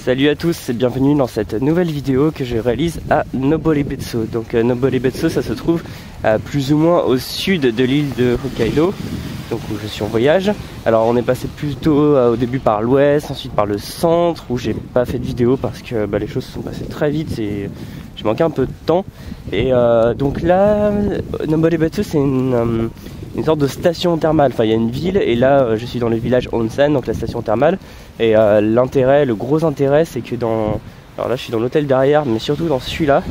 Salut à tous et bienvenue dans cette nouvelle vidéo que je réalise à Noboribetsu. Donc Noboribetsu, ça se trouve plus ou moins au sud de l'île de Hokkaido, donc où je suis en voyage. Alors on est passé plutôt au début par l'ouest, ensuite par le centre où j'ai pas fait de vidéo parce que les choses se sont passées très vite et j'ai manqué un peu de temps. Et donc là, Noboribetsu c'est une sorte de station thermale. Enfin il y a une ville et là je suis dans le village Onsen, donc la station thermale. Et l'intérêt, le gros intérêt, c'est que alors là je suis dans l'hôtel derrière, mais surtout dans celui-là,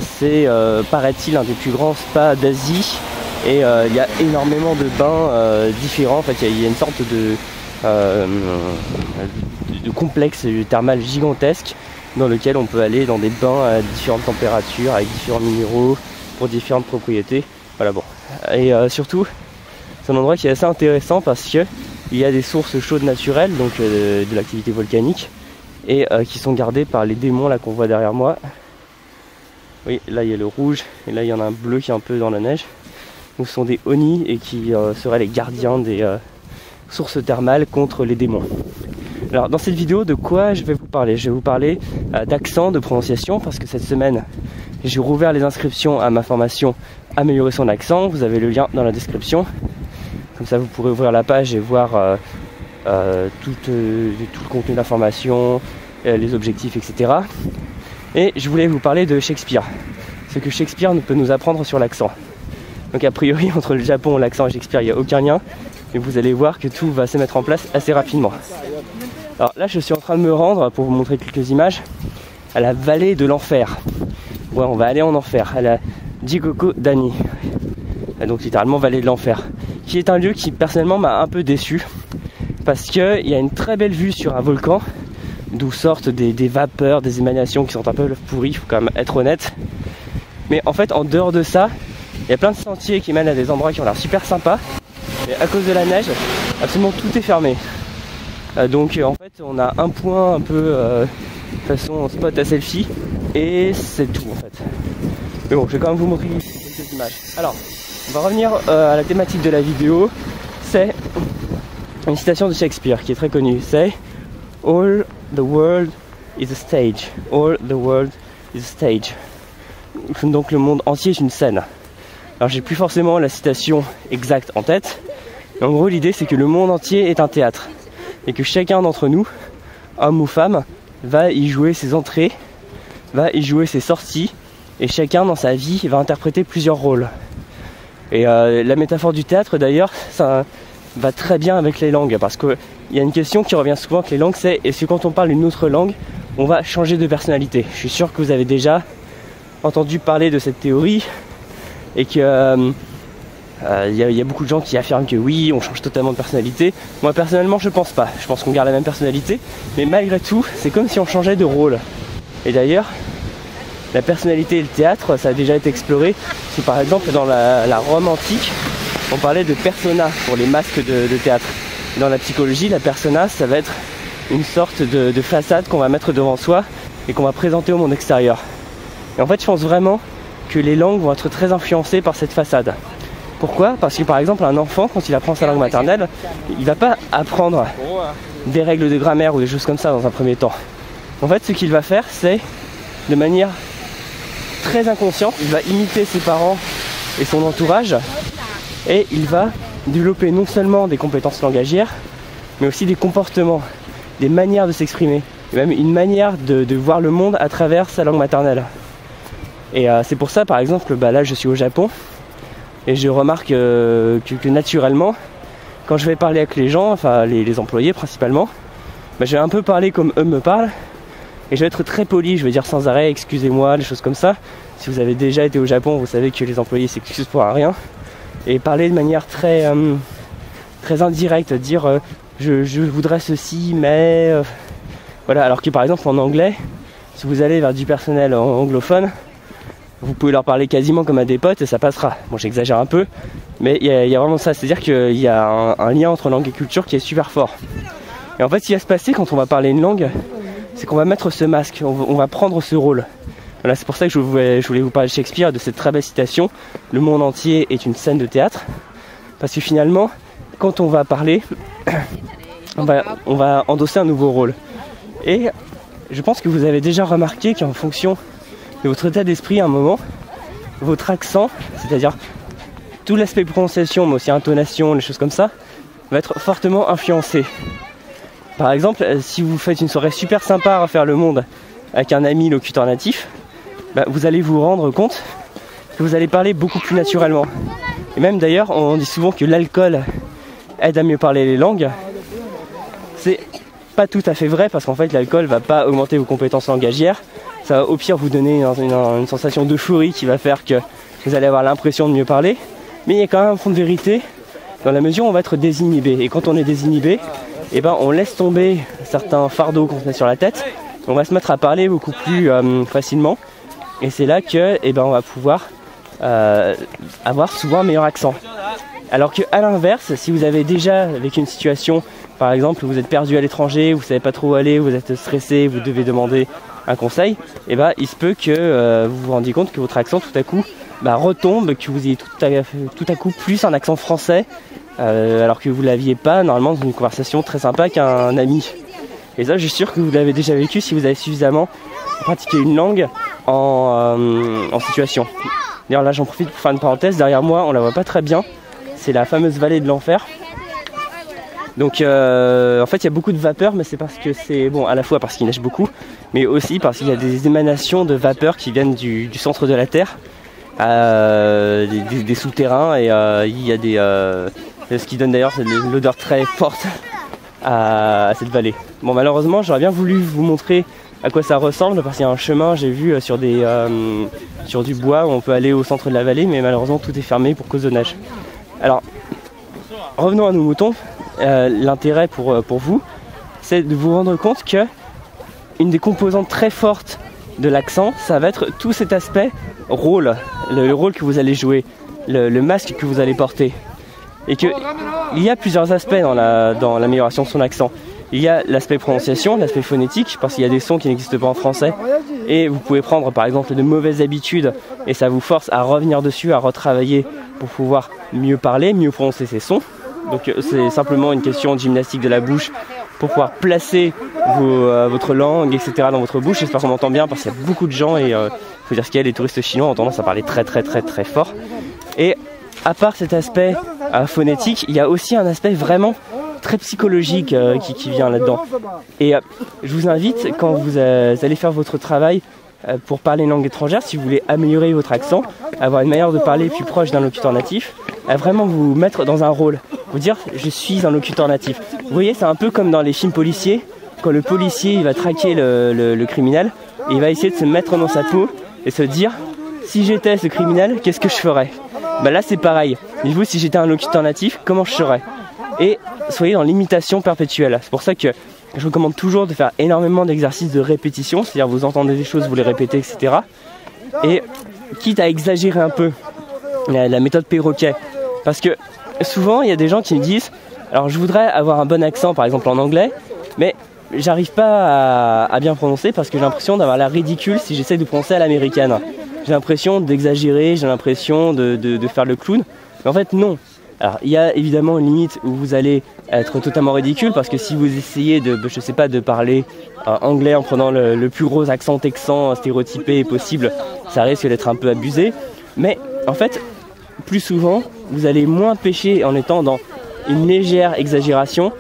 c'est paraît-il un des plus grands spas d'Asie. Et il y a énormément de bains différents. En fait il y a une sorte de complexe thermal gigantesque dans lequel on peut aller dans des bains à différentes températures, avec différents minéraux, pour différentes propriétés. Voilà, bon. Et surtout, c'est un endroit qui est assez intéressant parce que il y a des sources chaudes naturelles, donc de l'activité volcanique, et qui sont gardées par les démons là qu'on voit derrière moi. Oui, là il y a le rouge, et là il y en a un bleu qui est un peu dans la neige. Donc ce sont des Oni et qui seraient les gardiens des sources thermales contre les démons. Alors dans cette vidéo, de quoi je vais vous parler? Je vais vous parler d'accent, de prononciation, parce que cette semaine j'ai rouvert les inscriptions à ma formation Améliorer son accent. Vous avez le lien dans la description. Comme ça vous pourrez ouvrir la page et voir tout le contenu de la formation, les objectifs, etc. Et je voulais vous parler de Shakespeare. Ce que Shakespeare peut nous apprendre sur l'accent. Donc a priori entre le Japon, l'accent et Shakespeare, il n'y a aucun lien. Mais vous allez voir que tout va se mettre en place assez rapidement. Alors là je suis en train de me rendre, pour vous montrer quelques images, à la vallée de l'enfer. Ouais, on va aller en enfer, à la Jigoku Dani. Donc littéralement vallée de l'enfer. Qui est un lieu qui personnellement m'a un peu déçu. Parce qu'il y a une très belle vue sur un volcan, d'où sortent des vapeurs, des émanations qui sont un peu pourries, il faut quand même être honnête. Mais en fait en dehors de ça, il y a plein de sentiers qui mènent à des endroits qui ont l'air super sympas. Mais à cause de la neige, absolument tout est fermé. Donc en fait on a un point un peu façon spot à selfie et c'est tout en fait. Mais bon, je vais quand même vous montrer quelques images. Alors, on va revenir à la thématique de la vidéo. C'est une citation de Shakespeare qui est très connue. C'est All the world is a stage. All the world is a stage. Donc le monde entier est une scène. Alors j'ai plus forcément la citation exacte en tête. Mais en gros l'idée c'est que le monde entier est un théâtre. Et que chacun d'entre nous, homme ou femme, va y jouer ses entrées, va y jouer ses sorties. Et chacun dans sa vie va interpréter plusieurs rôles. Et la métaphore du théâtre d'ailleurs, ça va très bien avec les langues. Parce qu'il y a une question qui revient souvent avec les langues, c'est est-ce que quand on parle une autre langue, on va changer de personnalité? Je suis sûr que vous avez déjà entendu parler de cette théorie. Et que y a beaucoup de gens qui affirment que oui, on change totalement de personnalité. Moi personnellement je pense pas. Je pense qu'on garde la même personnalité. Mais malgré tout, c'est comme si on changeait de rôle. Et d'ailleurs, la personnalité et le théâtre, ça a déjà été exploré. C'est par exemple dans la Rome antique, on parlait de persona pour les masques de théâtre. Et dans la psychologie, la persona, ça va être une sorte de façade qu'on va mettre devant soi et qu'on va présenter au monde extérieur. Et en fait, je pense vraiment que les langues vont être très influencées par cette façade. Pourquoi? Parce que par exemple, un enfant, quand il apprend sa langue maternelle, il va pas apprendre des règles de grammaire ou des choses comme ça dans un premier temps. En fait, ce qu'il va faire, c'est de manière très inconsciente, il va imiter ses parents et son entourage et il va développer non seulement des compétences langagières mais aussi des comportements, des manières de s'exprimer et même une manière de voir le monde à travers sa langue maternelle. Et c'est pour ça par exemple, là je suis au Japon et je remarque que naturellement quand je vais parler avec les gens, enfin les employés principalement, je vais un peu parler comme eux me parlent. Et je vais être très poli, je vais dire sans arrêt excusez-moi, des choses comme ça. Si vous avez déjà été au Japon, vous savez que les employés s'excusent pour rien. Et parler de manière très indirecte, dire je voudrais ceci, mais voilà. Alors que par exemple en anglais, si vous allez vers du personnel anglophone, vous pouvez leur parler quasiment comme à des potes et ça passera. Bon, j'exagère un peu, mais il y a vraiment ça, c'est-à-dire qu'il y a un lien entre langue et culture qui est super fort. Et en fait, ce qui va se passer quand on va parler une langue, c'est qu'on va mettre ce masque, on va prendre ce rôle. Voilà, c'est pour ça que je voulais vous parler de Shakespeare, de cette très belle citation. Le monde entier est une scène de théâtre. Parce que finalement, quand on va parler, on va endosser un nouveau rôle. Et je pense que vous avez déjà remarqué qu'en fonction de votre état d'esprit à un moment, votre accent, c'est-à-dire tout l'aspect prononciation, mais aussi intonation, les choses comme ça, va être fortement influencé. Par exemple, si vous faites une soirée super sympa à refaire le monde avec un ami locuteur natif, vous allez vous rendre compte que vous allez parler beaucoup plus naturellement. Et même d'ailleurs, on dit souvent que l'alcool aide à mieux parler les langues. C'est pas tout à fait vrai parce qu'en fait l'alcool va pas augmenter vos compétences langagières. Ça va au pire vous donner une sensation d'euphorie qui va faire que vous allez avoir l'impression de mieux parler. Mais il y a quand même un fond de vérité dans la mesure où on va être désinhibé. Et quand on est désinhibé, on laisse tomber certains fardeaux qu'on se met sur la tête. On va se mettre à parler beaucoup plus facilement. Et c'est là que on va pouvoir avoir souvent un meilleur accent. Alors qu'à l'inverse, si vous avez déjà vécu une situation, par exemple, vous êtes perdu à l'étranger, vous ne savez pas trop où aller, vous êtes stressé, vous devez demander un conseil, il se peut que vous vous rendiez compte que votre accent tout à coup retombe, que vous ayez tout à coup plus un accent français, alors que vous ne l'aviez pas normalement dans une conversation très sympa avec un ami. Et ça, je suis sûr que vous l'avez déjà vécu si vous avez suffisamment pratiqué une langue en situation. D'ailleurs là j'en profite pour faire une parenthèse, derrière moi on la voit pas très bien, c'est la fameuse vallée de l'enfer. Donc en fait il y a beaucoup de vapeur, mais c'est parce que c'est à la fois parce qu'il neige beaucoup, mais aussi parce qu'il y a des émanations de vapeur qui viennent du centre de la Terre, des souterrains, et il y a ce qui donne d'ailleurs l'odeur très forte à cette vallée. Bon, malheureusement j'aurais bien voulu vous montrer à quoi ça ressemble parce qu'il y a un chemin, j'ai vu sur du bois où on peut aller au centre de la vallée, mais malheureusement tout est fermé pour cause de neige. Alors revenons à nos moutons. L'intérêt pour vous, c'est de vous rendre compte que une des composantes très fortes de l'accent, ça va être tout cet aspect rôle, le rôle que vous allez jouer, le masque que vous allez porter. Et qu'il y a plusieurs aspects dans l'amélioration de son accent. Il y a l'aspect prononciation, l'aspect phonétique, parce qu'il y a des sons qui n'existent pas en français. Et vous pouvez prendre par exemple de mauvaises habitudes et ça vous force à revenir dessus, à retravailler pour pouvoir mieux parler, mieux prononcer ces sons. Donc c'est simplement une question de gymnastique de la bouche pour pouvoir placer votre langue, etc. dans votre bouche. J'espère qu'on m'entend bien parce qu'il y a beaucoup de gens et faut dire ce qu'il y a, les touristes chinois ont tendance à parler très fort. Et à part cet aspect phonétique, il y a aussi un aspect vraiment très psychologique qui vient là-dedans. Et je vous invite, quand vous allez faire votre travail pour parler une langue étrangère, si vous voulez améliorer votre accent, avoir une manière de parler plus proche d'un locuteur natif, à vraiment vous mettre dans un rôle, vous dire je suis un locuteur natif. Vous voyez, c'est un peu comme dans les films policiers, quand le policier il va traquer le criminel, et il va essayer de se mettre dans sa peau et se dire si j'étais ce criminel, qu'est-ce que je ferais? Là c'est pareil, dites-vous si j'étais un locuteur natif, comment je serais? Et soyez dans l'imitation perpétuelle. C'est pour ça que je vous recommande toujours de faire énormément d'exercices de répétition, c'est-à-dire vous entendez des choses, vous les répétez, etc. Et quitte à exagérer un peu la méthode perroquet, parce que souvent il y a des gens qui me disent alors je voudrais avoir un bon accent par exemple en anglais, mais j'arrive pas à bien prononcer parce que j'ai l'impression d'avoir l'air ridicule si j'essaie de prononcer à l'américaine. J'ai l'impression d'exagérer, j'ai l'impression de faire le clown, mais en fait non. Alors il y a évidemment une limite où vous allez être totalement ridicule parce que si vous essayez de parler anglais en prenant le plus gros accent texan stéréotypé possible, ça risque d'être un peu abusé. Mais en fait, plus souvent, vous allez moins pêcher en étant dans une légère exagération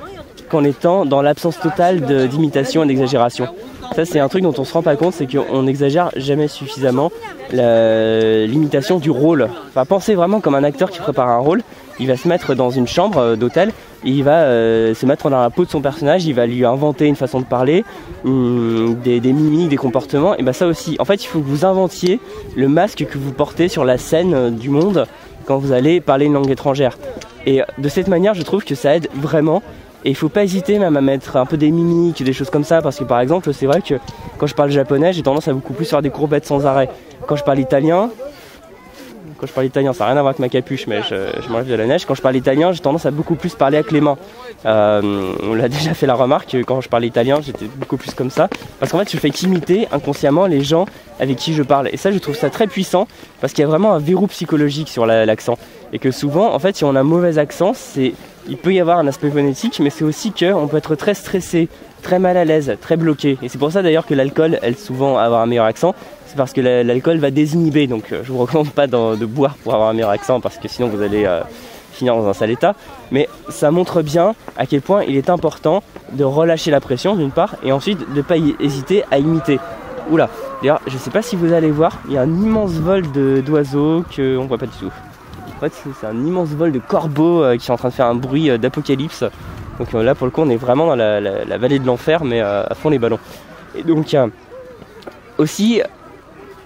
qu'en étant dans l'absence totale d'imitation et d'exagération. Ça c'est un truc dont on se rend pas compte, c'est qu'on n'exagère jamais suffisamment l'imitation du rôle. Enfin, pensez vraiment comme un acteur qui prépare un rôle. Il va se mettre dans une chambre d'hôtel et il va se mettre dans la peau de son personnage, il va lui inventer une façon de parler, des mimiques, des comportements, et ça aussi. En fait, il faut que vous inventiez le masque que vous portez sur la scène du monde quand vous allez parler une langue étrangère. Et de cette manière, je trouve que ça aide vraiment. Et il ne faut pas hésiter même à mettre un peu des mimiques, des choses comme ça, parce que par exemple, c'est vrai que quand je parle japonais, j'ai tendance à beaucoup plus faire des courbettes sans arrêt. Quand je parle italien, quand je parle italien, ça n'a rien à voir avec ma capuche, mais je m'enlève de la neige. Quand je parle italien, j'ai tendance à beaucoup plus parler avec les mains. On l'a déjà fait la remarque, quand je parlais italien, j'étais beaucoup plus comme ça. Parce qu'en fait, je fais qu'imiter inconsciemment les gens avec qui je parle. Et ça, je trouve ça très puissant, parce qu'il y a vraiment un verrou psychologique sur l'accent. Et que souvent, en fait, si on a un mauvais accent, il peut y avoir un aspect phonétique, mais c'est aussi qu'on peut être très stressé, très mal à l'aise, très bloqué. Et c'est pour ça d'ailleurs que l'alcool aide souvent à avoir un meilleur accent. C'est parce que l'alcool va désinhiber. Donc je vous recommande pas de boire pour avoir un meilleur accent, parce que sinon vous allez finir dans un sale état. Mais ça montre bien à quel point il est important de relâcher la pression d'une part, et ensuite de ne pas hésiter à imiter. Oula, d'ailleurs je sais pas si vous allez voir, il y a un immense vol d'oiseaux qu'on voit pas du tout. En fait c'est un immense vol de corbeaux qui est en train de faire un bruit d'apocalypse. Donc là pour le coup on est vraiment dans la vallée de l'enfer, mais à fond les ballons. Et donc aussi,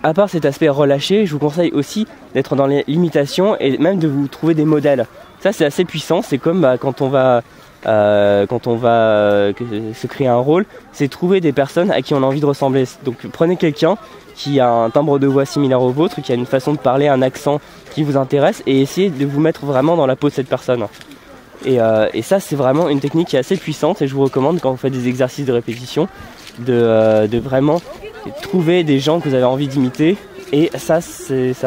à part cet aspect relâché, je vous conseille aussi d'être dans l'imitation et même de vous trouver des modèles. Ça c'est assez puissant, c'est comme quand on va se créer un rôle, c'est trouver des personnes à qui on a envie de ressembler. Donc prenez quelqu'un qui a un timbre de voix similaire au vôtre, qui a une façon de parler, un accent qui vous intéresse, et essayez de vous mettre vraiment dans la peau de cette personne. Et ça c'est vraiment une technique qui est assez puissante, et je vous recommande quand vous faites des exercices de répétition de vraiment trouver des gens que vous avez envie d'imiter, et ça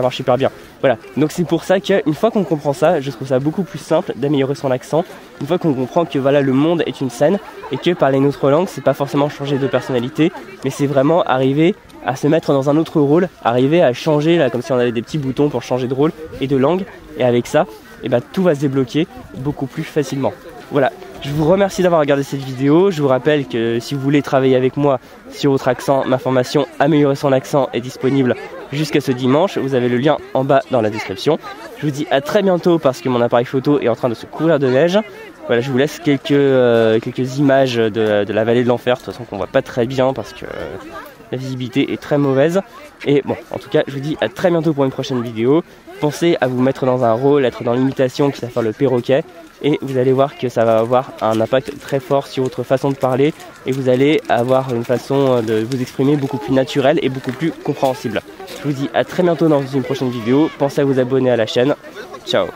marche super bien. Voilà, donc c'est pour ça qu'une fois qu'on comprend ça, je trouve ça beaucoup plus simple d'améliorer son accent. Une fois qu'on comprend que voilà, le monde est une scène, et que parler une autre langue, c'est pas forcément changer de personnalité, mais c'est vraiment arriver à se mettre dans un autre rôle, arriver à changer, là, comme si on avait des petits boutons pour changer de rôle et de langue, et avec ça, tout va se débloquer beaucoup plus facilement. Voilà, je vous remercie d'avoir regardé cette vidéo. Je vous rappelle que si vous voulez travailler avec moi sur votre accent, ma formation Améliorer son accent est disponible jusqu'à ce dimanche. Vous avez le lien en bas dans la description. Je vous dis à très bientôt, parce que mon appareil photo est en train de se couvrir de neige. Voilà, je vous laisse quelques images de la vallée de l'enfer, de toute façon qu'on voit pas très bien parce que la visibilité est très mauvaise. Et bon, en tout cas, je vous dis à très bientôt pour une prochaine vidéo. Pensez à vous mettre dans un rôle, être dans l'imitation, quitte à faire le perroquet, et vous allez voir que ça va avoir un impact très fort sur votre façon de parler, et vous allez avoir une façon de vous exprimer beaucoup plus naturelle et beaucoup plus compréhensible. Je vous dis à très bientôt dans une prochaine vidéo. Pensez à vous abonner à la chaîne. Ciao.